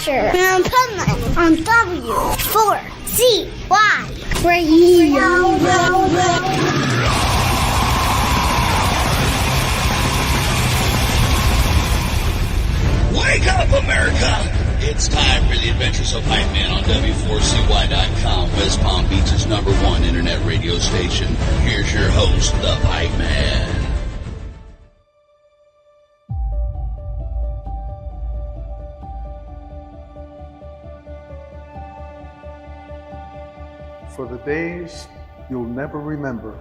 Adventure and Pipeman on W4CY Radio. Wake up, America! It's time for the Adventures of Pipeman on W4CY.com, West Palm Beach's #1 internet radio station. Here's your host, the Pipeman. For the days you'll never remember,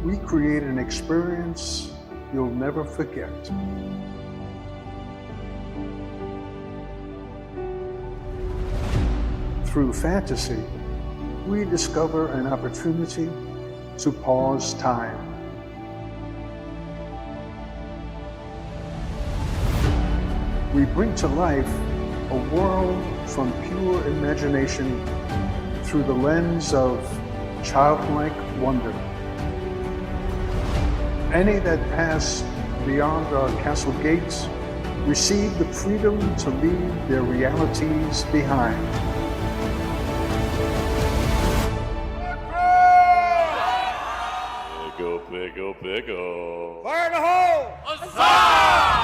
we create an experience you'll never forget. Through fantasy, we discover an opportunity to pause time. We bring to life a world from pure imagination through the lens of childlike wonder. Any that pass beyond our castle gates receive the freedom to leave their realities behind. Pickle. Fire in the hole! Huzzah!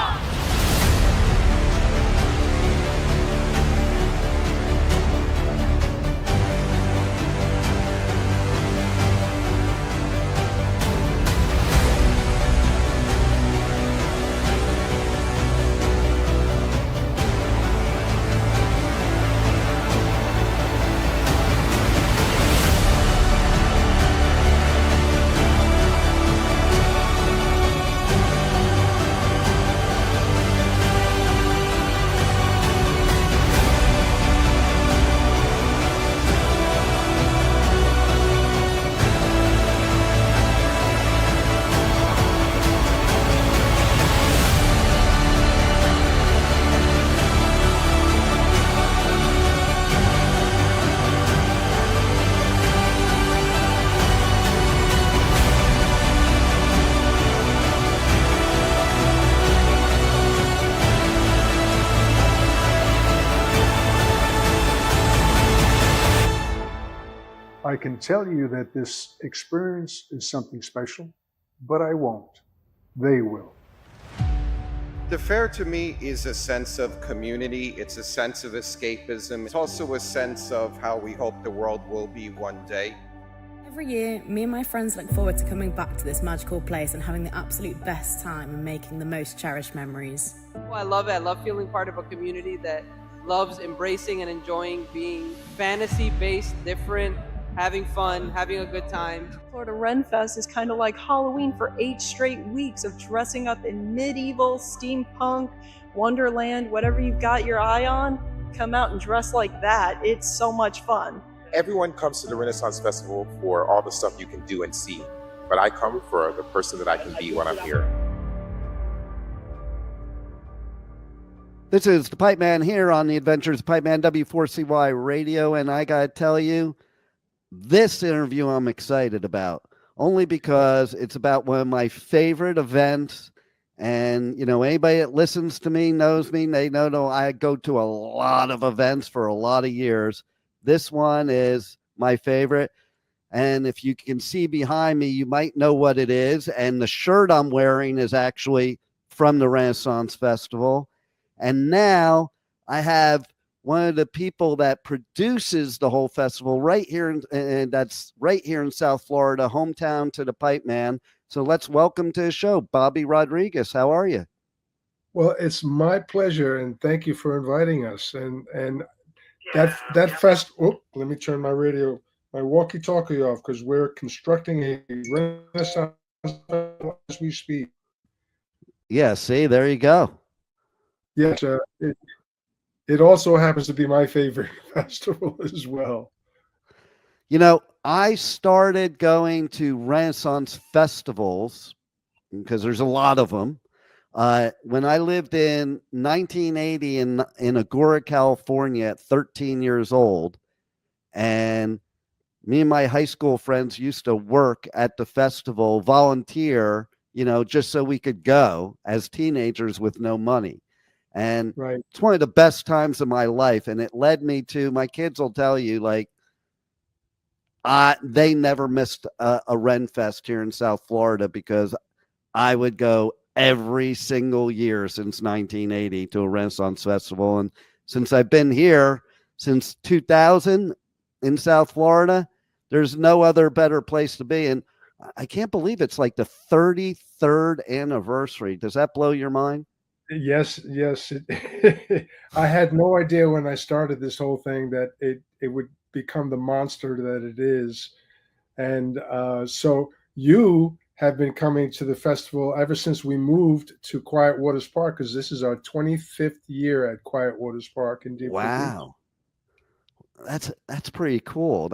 I can tell you that this experience is something special, but I won't. They will. The fair to me is a sense of community. It's a sense of escapism. It's also a sense of how we hope the world will be one day. Every year, me and my friends look forward to coming back to this magical place and having the absolute best time and making the most cherished memories. Oh, I love it. I love feeling part of a community that loves embracing and enjoying being fantasy-based, different, having fun, having a good time. Florida RenFest is kind of like Halloween for 8 straight weeks of dressing up in medieval, steampunk, wonderland, whatever you've got your eye on, come out and dress like that. It's so much fun. Everyone comes to the Renaissance Festival for all the stuff you can do and see, but I come for the person that I can be when I'm here. This is the Pipeman here on the Adventures of Pipeman W4CY Radio, and I gotta tell you, this interview I'm excited about, only because it's about one of my favorite events. And, you know, anybody that listens to me knows me. They know I go to a lot of events for a lot of years. This one is my favorite. And if you can see behind me, you might know what it is. And the shirt I'm wearing is actually from the Renaissance Festival. And now I have one of the people that produces the whole festival right here, and that's right here in South Florida, hometown to the Pipeman. So let's welcome to the show, Bobby Rodriguez. How are you? Well, it's my pleasure, and thank you for inviting us. And that fest. Oh, let me turn my walkie-talkie off, because we're constructing a Renaissance as we speak. Yeah, see, there you go. Yes, it also happens to be my favorite festival as well. You know, I started going to Renaissance festivals because there's a lot of them. When I lived in 1980 in Agoura, California at 13 years old, and me and my high school friends used to work at the festival, volunteer, you know, just so we could go as teenagers with no money. And Right. it's one of the best times of my life. And it led me to, my kids will tell you, like, they never missed a RenFest here in South Florida because I would go every single year since 1980 to a Renaissance Festival. And since I've been here since 2000 in South Florida, there's no other better place to be. And I can't believe it's like the 33rd anniversary. Does that blow your mind? Yes. I had no idea when I started this whole thing that it would become the monster that it is. And so you have been coming to the festival ever since we moved to Quiet Waters Park, because this is our 25th year at Quiet Waters Park in Deep. Wow. That's pretty cool.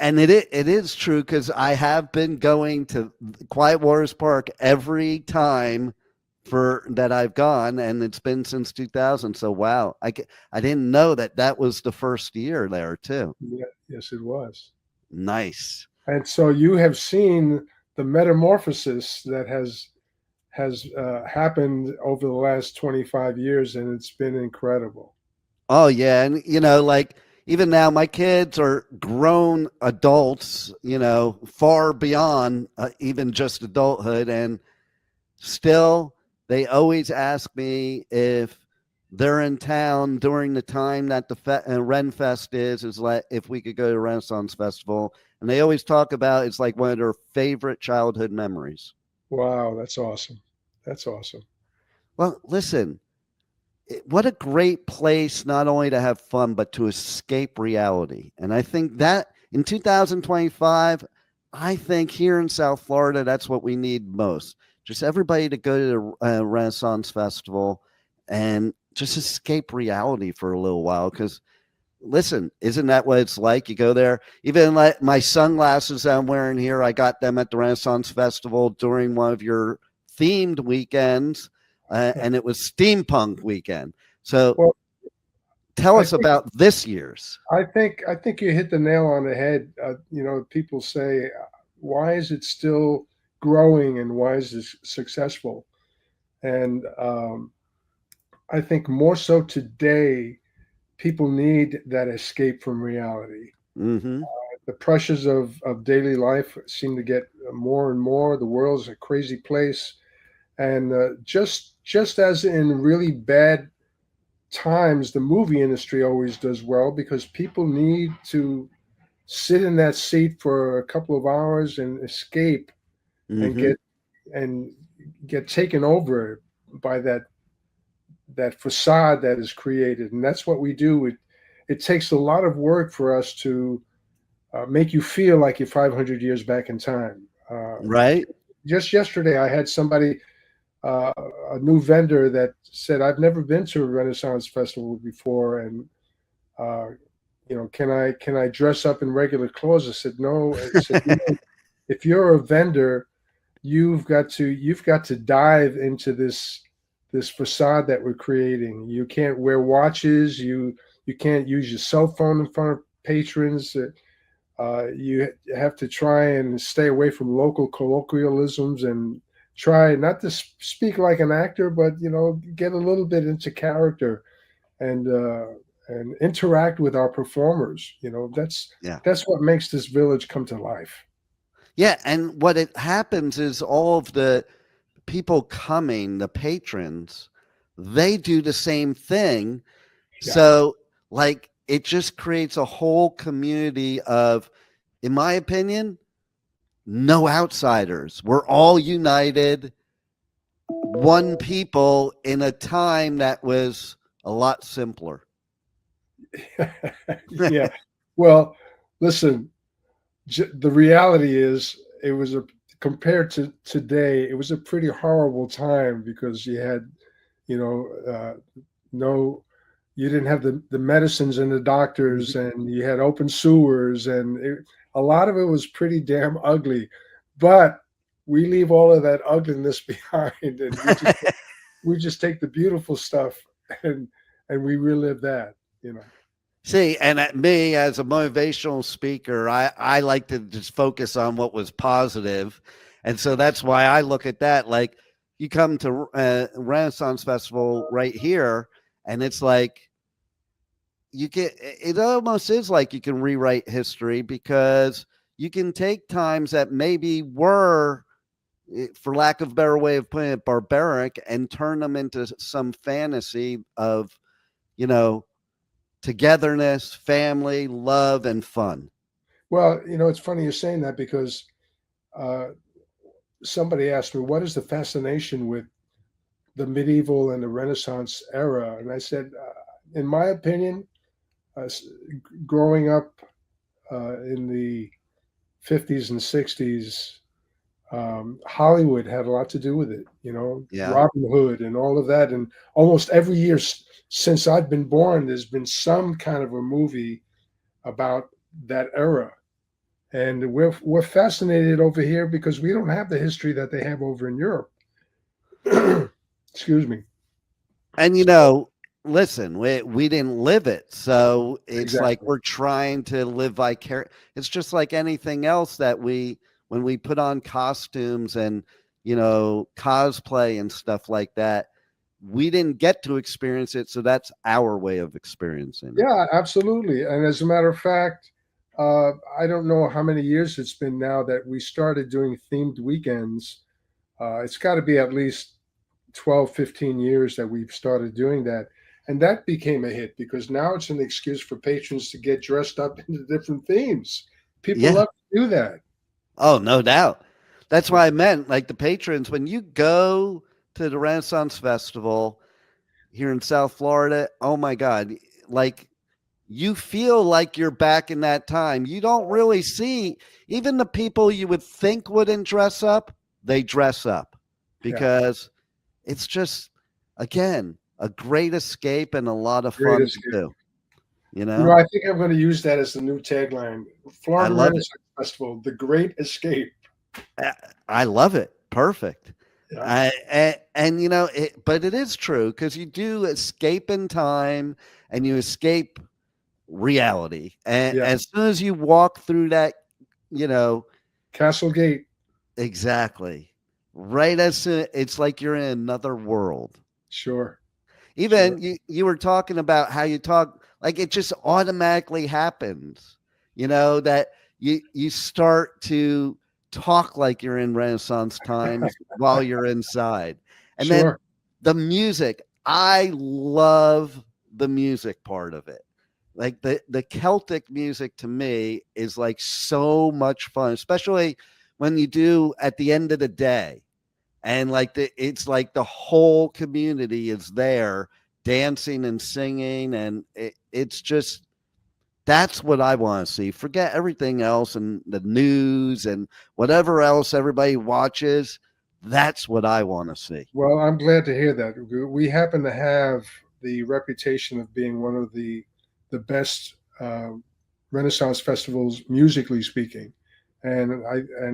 And it is true, because I have been going to Quiet Waters Park every time that I've gone, and it's been since 2000. So wow, I didn't know that was the first year there too. Yeah, yes, it was. Nice. And so you have seen the metamorphosis that has happened over the last 25 years, and it's been incredible. Oh yeah, and like, even now my kids are grown adults, far beyond even just adulthood, and still they always ask me if they're in town during the time that the RenFest is like, if we could go to Renaissance Festival. And they always talk about it's like one of their favorite childhood memories. Wow, that's awesome. That's awesome. Well, listen, what a great place not only to have fun, but to escape reality. And I think that in 2025, I think here in South Florida, that's what we need most. Just everybody to go to the Renaissance Festival and just escape reality for a little while. Because listen, isn't that what it's like? You go there, even like my sunglasses I'm wearing here, I got them at the Renaissance Festival during one of your themed weekends, and it was steampunk weekend. So tell us about this year's. I think you hit the nail on the head. People say, why is it still growing and why is it successful? And I think more so today, people need that escape from reality. Mm-hmm. The pressures of daily life seem to get more and more. The world's a crazy place. And just as in really bad times, the movie industry always does well, because people need to sit in that seat for a couple of hours and escape, mm-hmm. and get taken over by that facade that is created. And that's what we do. It takes a lot of work for us to make you feel like you're 500 years back in time. Right. Just yesterday, I had somebody, a new vendor, that said, I've never been to a Renaissance Festival before. And, can I dress up in regular clothes? I said, no. I said, if you're a vendor, you've got to dive into this facade that we're creating. You can't wear watches. You can't use your cell phone in front of patrons. You have to try and stay away from local colloquialisms and try not to speak like an actor, but get a little bit into character and interact with our performers. That's what makes this village come to life. Yeah, and what it happens is all of the people coming, the patrons, they do the same thing. Yeah. So like, it just creates a whole community of, in my opinion, no outsiders. We're all united, one people in a time that was a lot simpler. Yeah. Well, listen, the reality is, it was compared to today, it was a pretty horrible time, because you had, you didn't have the medicines and the doctors, and you had open sewers, and a lot of it was pretty damn ugly. But we leave all of that ugliness behind, and we just take the beautiful stuff and we relive that, See, and me as a motivational speaker, I like to just focus on what was positive. And so that's why I look at that. Like, you come to Renaissance Festival right here, and it's like it almost is like you can rewrite history, because you can take times that maybe were, for lack of a better way of putting it, barbaric, and turn them into some fantasy of, togetherness, family, love, and fun. Well, it's funny you're saying that, because somebody asked me, what is the fascination with the medieval and the Renaissance era? And I said, in my opinion, growing up in the 50s and 60s, Hollywood had a lot to do with it, Robin Hood and all of that. And almost every year since I've been born, there's been some kind of a movie about that era. And we're fascinated over here because we don't have the history that they have over in Europe. Excuse me. And listen, we didn't live it, so it's like we're trying to live vicariously. It's just like anything else that when we put on costumes and cosplay and stuff like that, we didn't get to experience it, so that's our way of experiencing it. Yeah, absolutely. And as a matter of fact, I don't know how many years it's been now that we started doing themed weekends. It's got to be at least 12, 15 years that we've started doing that. And that became a hit, because now it's an excuse for patrons to get dressed up into different themes. People love to do that. Oh, no doubt. That's why I meant, like, the patrons, when you go to the Renaissance Festival here in South Florida, oh my God, like, you feel like you're back in that time. You don't really see even the people you would think wouldn't dress up, they dress up, because it's just, again, a great escape and a lot of fun to do. I think I'm going to use that as the new tagline. Florida Renaissance Festival, the great escape. I love it. Perfect. Yeah. But it is true, because you do escape in time and you escape reality. And as soon as you walk through that, Castle Gate. Exactly. Right as soon, it's like you're in another world. Sure. Even you were talking about how you talk, like it just automatically happens, that you start to talk like you're in Renaissance times while you're inside. And then the music, I love the music part of it. Like the Celtic music to me is like so much fun, especially when you do at the end of the day. And like it's like the whole community is there dancing and singing, and it's just, that's what I want to see. Forget everything else and the news and whatever else everybody watches. That's what I want to see. Well, I'm glad to hear that. We happen to have the reputation of being one of the best Renaissance festivals, musically speaking. And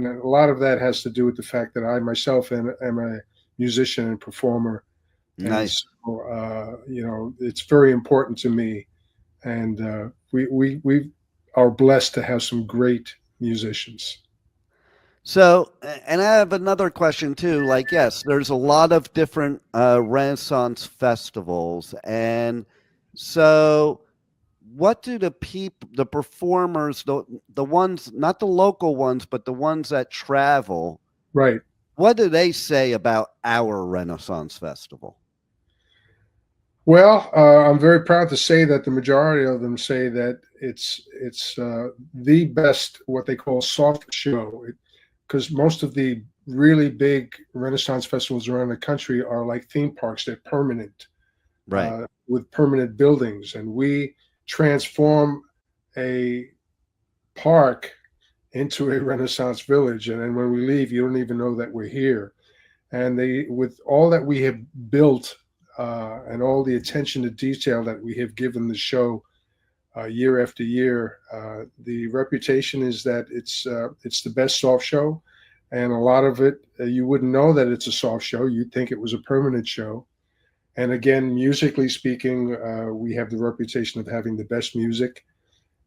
a lot of that has to do with the fact that I myself am a musician and performer. Nice. And so, it's very important to me. And we are blessed to have some great musicians. So, and I have another question too. Like, yes, there's a lot of different Renaissance festivals. And so what do the performers, the ones, not the local ones, but the ones that travel, right? What do they say about our Renaissance festival? Well, I'm very proud to say that the majority of them say that it's the best, what they call soft show, because most of the really big Renaissance festivals around the country are like theme parks. They're permanent, right? With permanent buildings, and we transform a park into a Renaissance village, and then when we leave, you don't even know that we're here. And with all that we have built and all the attention to detail that we have given the show year after year, the reputation is that it's the best soft show. And a lot of it, you wouldn't know that it's a soft show. You'd think it was a permanent show. And again, musically speaking, we have the reputation of having the best music.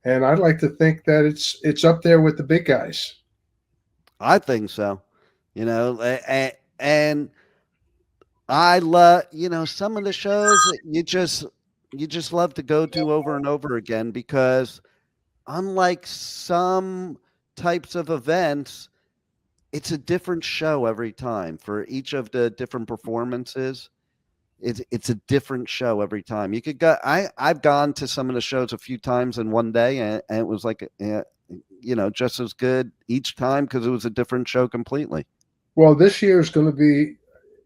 And I'd like to think that it's up there with the big guys. I think so. And I love, some of the shows that you just love to go to over and over again, because unlike some types of events, it's a different show every time for each of the different performances. It's a different show every time. You could go. I've gone to some of the shows a few times in one day, and it was like, just as good each time because it was a different show completely. Well, this year is going to be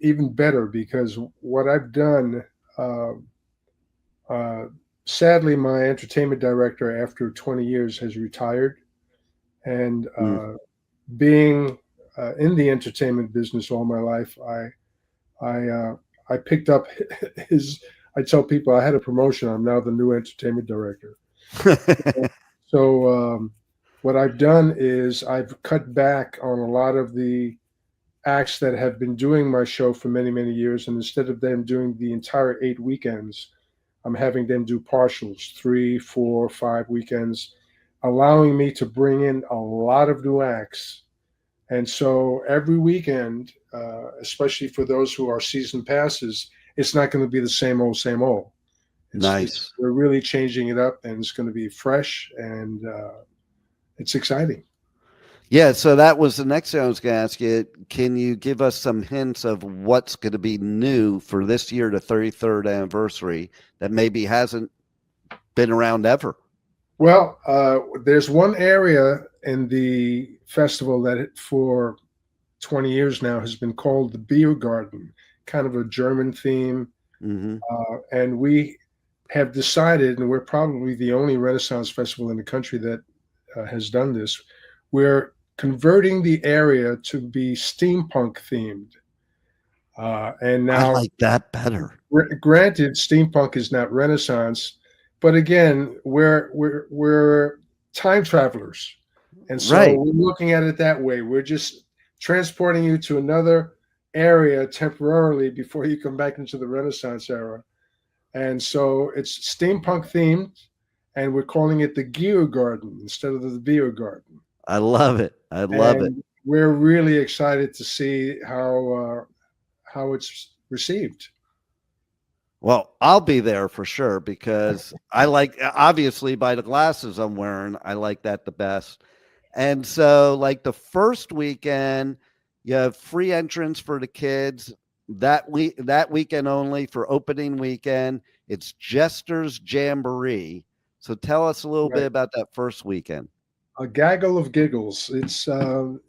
even better because what I've done. Sadly, my entertainment director, after 20 years, has retired, and being in the entertainment business all my life, I picked up his. I tell people I had a promotion. I'm now the new entertainment director. So what I've done is I've cut back on a lot of the acts that have been doing my show for many, many years, and instead of them doing the entire 8 weekends, I'm having them do partials, 3, 4, 5 weekends, allowing me to bring in a lot of new acts. And so every weekend, especially for those who are season passes, it's not going to be the same old, same old. Nice. We're really changing it up, and it's going to be fresh, and it's exciting. Yeah, so that was the next thing I was going to ask you. Can you give us some hints of what's going to be new for this year, the 33rd anniversary, that maybe hasn't been around ever? Well, there's one area in the festival that for 20 years now has been called the Beer Garden, kind of a German theme. Mm-hmm. And we have decided, and we're probably the only Renaissance festival in the country that has done this, we're converting the area to be steampunk themed. And now, I like that better. Granted, steampunk is not Renaissance, but again, we're time travelers, and so we're looking at it that way. We're just transporting you to another area temporarily before you come back into the Renaissance era. And so it's steampunk themed, and we're calling it the Gear Garden instead of the Beer Garden. I love it. I love it. We're really excited to see how it's received. Well, I'll be there for sure because I like, obviously by the glasses I'm wearing, I like that the best. And so like the first weekend, you have free entrance for the kids that weekend only. For opening weekend, it's Jester's Jamboree. So tell us a little bit about that first weekend. A Gaggle of Giggles. It's we'll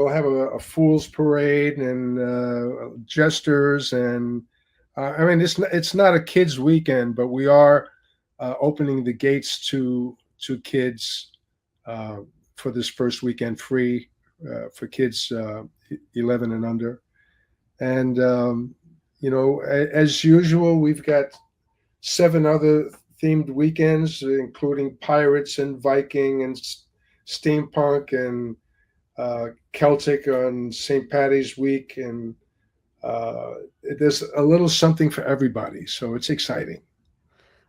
have a fool's parade and jesters, and I mean it's not a kids weekend, but we are opening the gates to kids for this first weekend, free for kids 11 and under. And as usual, we've got 7 other themed weekends, including pirates and Viking and steampunk and Celtic on St. Patty's week, and there's a little something for everybody, so it's exciting.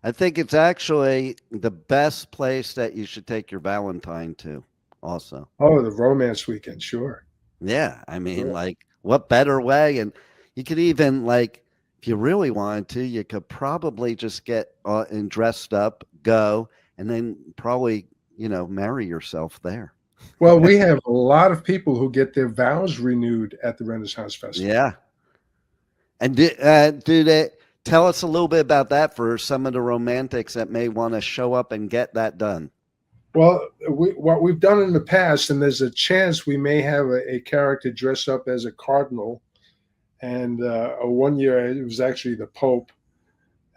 I think it's actually the best place that you should take your Valentine to also. Oh, the romance weekend, sure. Yeah, I mean, like, what better way? And you could even, like, if you really wanted to, you could probably just get and dressed up, go, and then probably, marry yourself there. Well, we have a lot of people who get their vows renewed at the Renaissance Festival. Yeah. And do they tell us a little bit about that for some of the romantics that may want to show up and get that done? Well, what we've done in the past, and there's a chance we may have a character dress up as a cardinal. And one year it was actually the Pope.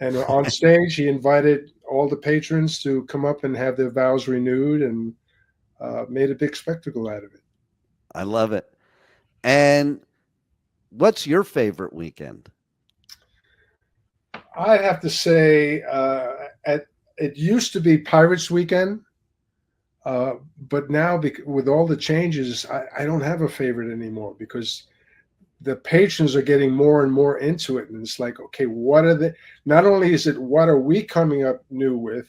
And on stage, he invited all the patrons to come up and have their vows renewed, and made a big spectacle out of it. I love it. And what's your favorite weekend? I'd have to say it used to be Pirates Weekend, but now with all the changes, I don't have a favorite anymore because the patrons are getting more and more into it. And it's like, okay, not only is it what are we coming up new with,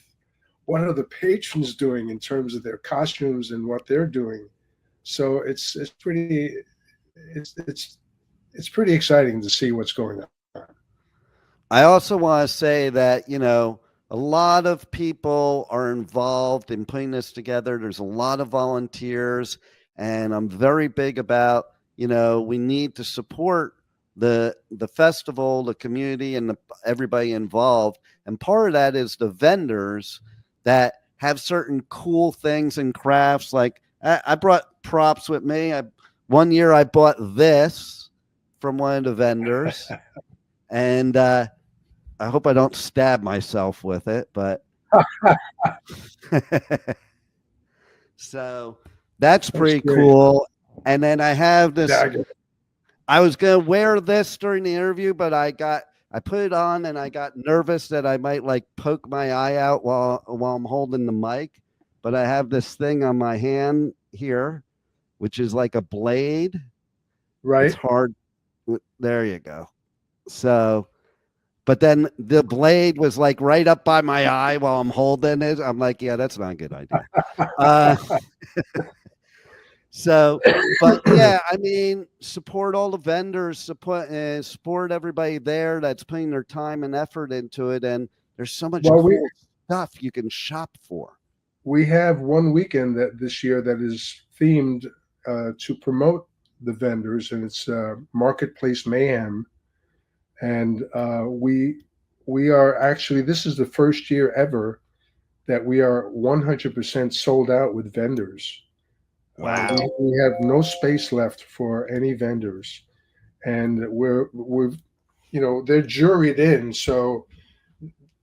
what are the patrons doing in terms of their costumes and what they're doing? So it's it's pretty exciting to see what's going on. I also want to say that, a lot of people are involved in putting this together. There's a lot of volunteers, and I'm very big about, we need to support the festival, the community, and everybody involved. And part of that is the vendors that have certain cool things and crafts. Like I brought props with me. One year I bought this from one of the vendors, and I hope I don't stab myself with it, but so that's pretty cool. And then I have this. Gaggle. I was going to wear this during the interview, but I put it on and I got nervous that I might like poke my eye out while I'm holding the mic. But I have this thing on my hand here, which is like a blade. Right. It's hard. There you go. So, but then the blade was like right up by my eye while I'm holding it. I'm like, yeah, that's not a good idea. So, but yeah, I mean, support all the vendors, support everybody there that's putting their time and effort into it. And there's so much cool stuff you can shop for. We have one weekend this year that is themed to promote the vendors, and it's Marketplace Mayhem. And we are actually, this is the first year ever that we are 100% sold out with vendors. Wow. We have no space left for any vendors, and we're they're juried in. So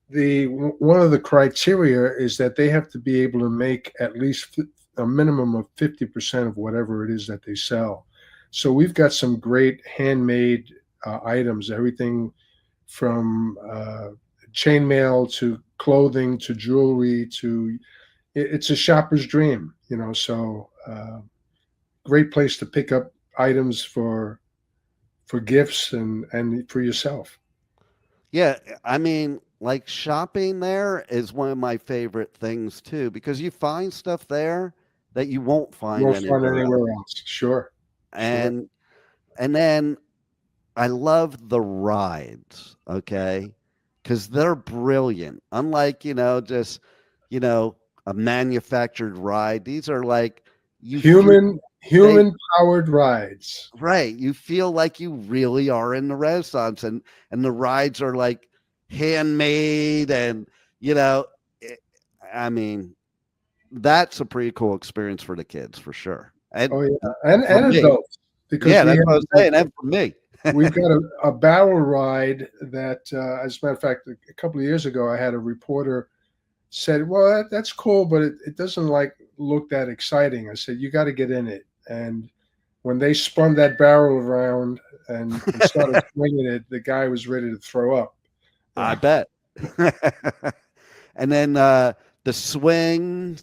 one of the criteria is that they have to be able to make at least a minimum of 50% of whatever it is that they sell. So we've got some great handmade items, everything from chainmail to clothing to jewelry to it's a shopper's dream, so great place to pick up items for gifts and for yourself. Yeah, I mean, like shopping there is one of my favorite things too, because you find stuff there that you won't find anywhere else. Sure. And then I love the rides, okay? Because they're brilliant. Unlike, just, a manufactured ride. These are like human powered rides. Right. You feel like you really are in the Renaissance, and the rides are like handmade, and I mean, that's a pretty cool experience for the kids for sure. And, and adults. Because that's what I was saying. And for me. We've got a barrel ride that, as a matter of fact, a couple of years ago, I had a reporter said, well, that's cool, but it doesn't look that exciting. I said, you got to get in it. And when they spun that barrel around and started swinging it, the guy was ready to throw up. I bet. And then the swing,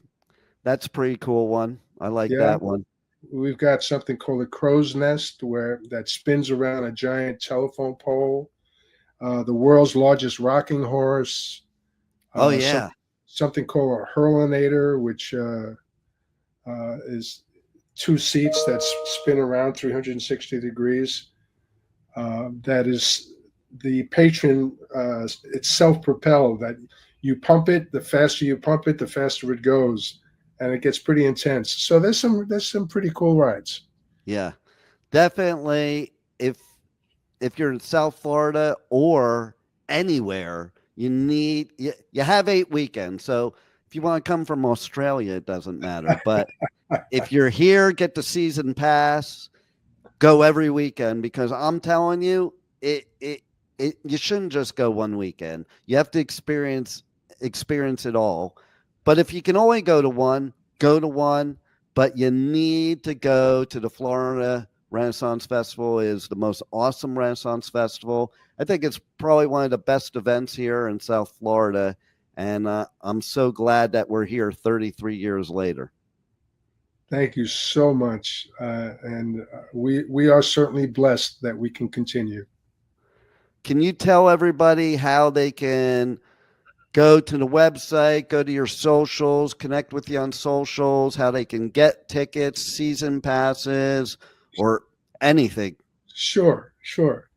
that's a pretty cool one. I like that one. We've got something called a crow's nest that spins around a giant telephone pole. The world's largest rocking horse. Something called a hurlinator, which is 2 seats that spin around 360 degrees. That is the patron. It's self-propelled. That you pump it, the faster you pump it, the faster it goes. And it gets pretty intense. So there's some pretty cool rides. Yeah, definitely. If you're in South Florida or anywhere, you have 8 weekends. So if you want to come from Australia, it doesn't matter. But if you're here, get the season pass, go every weekend, because I'm telling you, you shouldn't just go one weekend. You have to experience it all. But if you can only go to one, but you need to go to the Florida Renaissance Festival. It is the most awesome Renaissance Festival. I think it's probably one of the best events here in South Florida. And I'm so glad that we're here 33 years later. Thank you so much. And we are certainly blessed that we can continue. Can you tell everybody how they can go to the website, go to your socials, connect with you on socials, how they can get tickets, season passes, or anything? Sure, sure.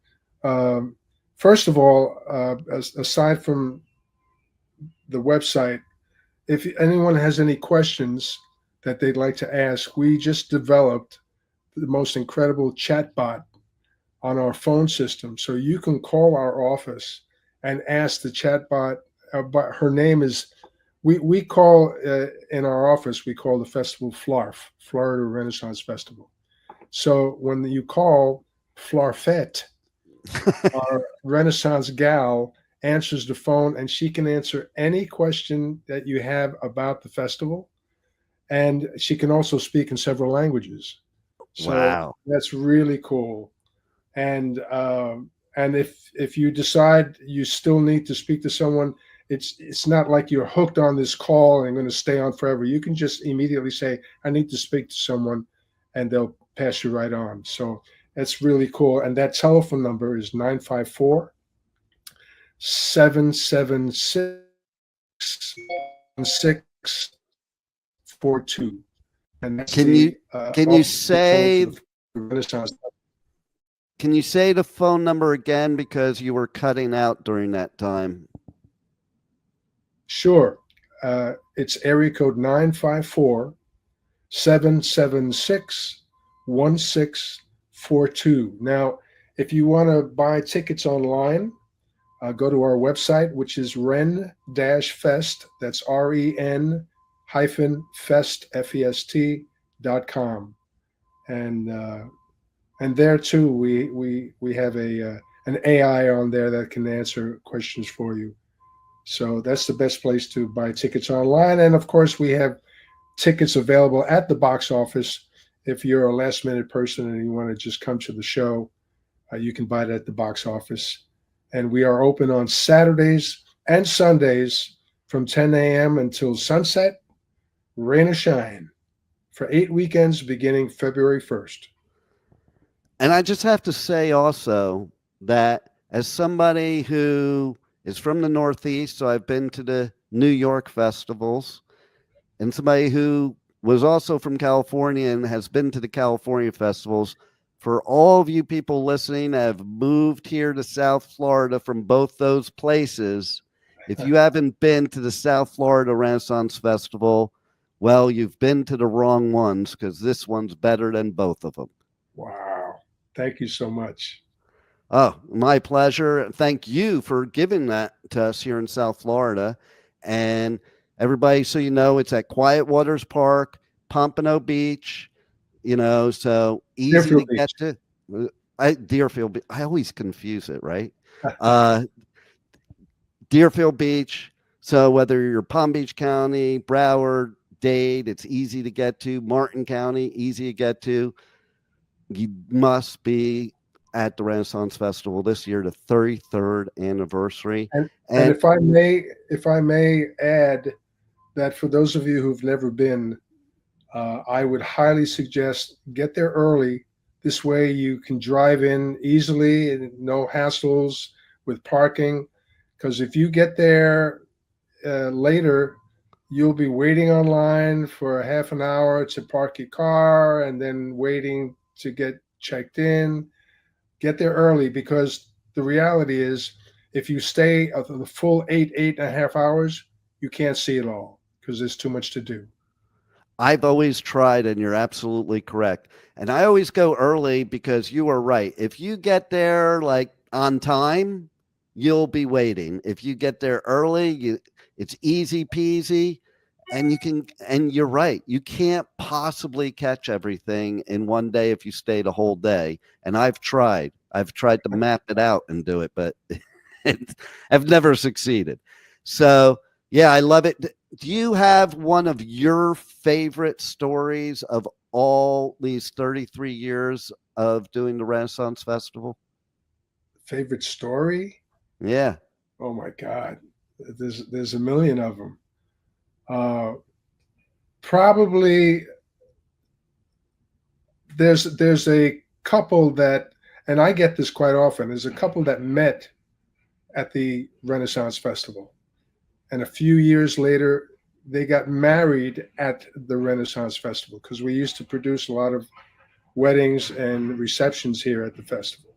First of all, aside from the website, if anyone has any questions that they'd like to ask, we just developed the most incredible chat bot on our phone system. So you can call our office and ask the chatbot. But her name is, we call in our office, we call the festival FLARF, Florida Renaissance Festival. So when you call, Flarfette, our Renaissance gal, answers the phone, and she can answer any question that you have about the festival. And she can also speak in several languages. So Wow. that's really cool. And if you decide you still need to speak to someone, it's not like you're hooked on this call and going to stay on forever. You can just immediately say, I need to speak to someone, and they'll pass you right on. So that's really cool. And that telephone number is 954-776-1642. And that's Can you say Renaissance. Can you say the phone number again, because you were cutting out during that time? Sure. It's area code 954-776-1642. Now, if you want to buy tickets online, go to our website, which is ren-fest. That's REN-fest, FEST.com. And there too, we have an AI on there that can answer questions for you. So that's the best place to buy tickets online. And of course, we have tickets available at the box office. If you're a last minute person and you want to just come to the show, you can buy it at the box office. And we are open on Saturdays and Sundays from 10 a.m. until sunset, rain or shine, for 8 weekends beginning February 1st. And I just have to say also that as somebody who is from the Northeast, so I've been to the New York festivals, and somebody who was also from California and has been to the California festivals, for all of you people listening that have moved here to South Florida from both those places, if you haven't been to the South Florida Renaissance Festival, well, you've been to the wrong ones, because this one's better than both of them. Wow. Thank you so much. Oh, my pleasure. Thank you for giving that to us here in South Florida. And everybody, so you know, it's at Quiet Waters Park, Pompano Beach, so easy Deerfield to get to. Deerfield, I always confuse it, right? Deerfield Beach. So whether you're Palm Beach County, Broward, Dade, it's easy to get to. Martin County, easy to get to. You must be at the Renaissance Festival this year, the 33rd anniversary. And if I may add that for those of you who've never been, I would highly suggest get there early. This way you can drive in easily and no hassles with parking. Because if you get there later, you'll be waiting online for a half an hour to park your car and then waiting to get checked in. Get there early, because the reality is if you stay the full 8.5 hours, you can't see it all because there's too much to do. I've always tried, and you're absolutely correct. And I always go early because you are right. If you get there like on time, you'll be waiting. If you get there early, it's easy peasy. And you're right. You can't possibly catch everything in one day if you stay the whole day. And I've tried to map it out and do it, but I've never succeeded. So yeah, I love it. Do you have one of your favorite stories of all these 33 years of doing the Renaissance Festival? Favorite story? Yeah. Oh my God. There's a million of them. Probably there's a couple that, and I get this quite often, there's a couple that met at the Renaissance Festival, and a few years later they got married at the Renaissance Festival, because we used to produce a lot of weddings and receptions here at the festival.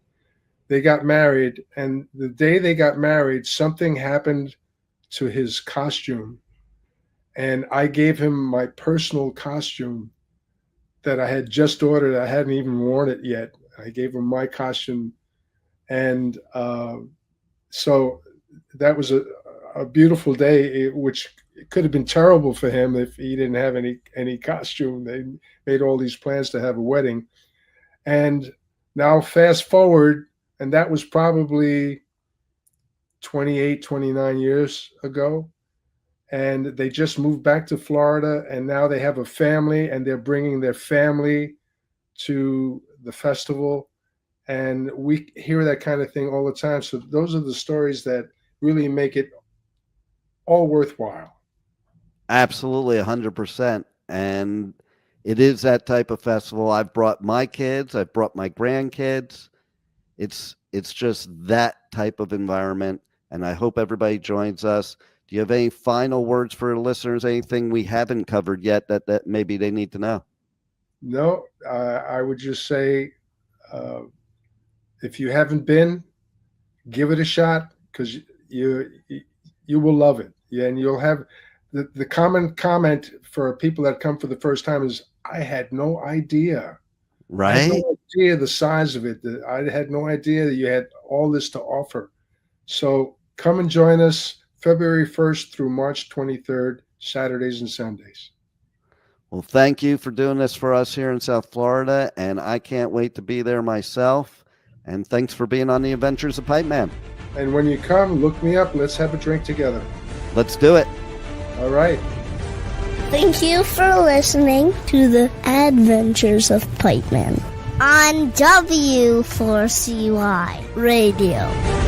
They got married, and the day they got married, something happened to his costume. And I gave him my personal costume that I had just ordered. I hadn't even worn it yet. I gave him my costume. And so that was a beautiful day, which could have been terrible for him if he didn't have any costume. They made all these plans to have a wedding. And now fast forward, and that was probably 28, 29 years ago. And they just moved back to Florida, and now they have a family, and they're bringing their family to the festival. And we hear that kind of thing all the time. So those are the stories that really make it all worthwhile. Absolutely, 100%. And it is that type of festival. I've brought my kids. I've brought my grandkids. It's just that type of environment, and I hope everybody joins us. Do you have any final words for listeners? Anything we haven't covered yet that maybe they need to know? No, I would just say, if you haven't been, give it a shot, because you will love it. Yeah, and you'll have the common comment for people that come for the first time is, I had no idea. Right? I had no idea the size of it. I had no idea that you had all this to offer. So come and join us February 1st through March 23rd, Saturdays and Sundays. Well, thank you for doing this for us here in South Florida, and I can't wait to be there myself. And thanks for being on the Adventures of Pipe Man. And when you come, look me up. Let's have a drink together. Let's do it. All right. Thank you for listening to the Adventures of Pipe Man on W4CY Radio.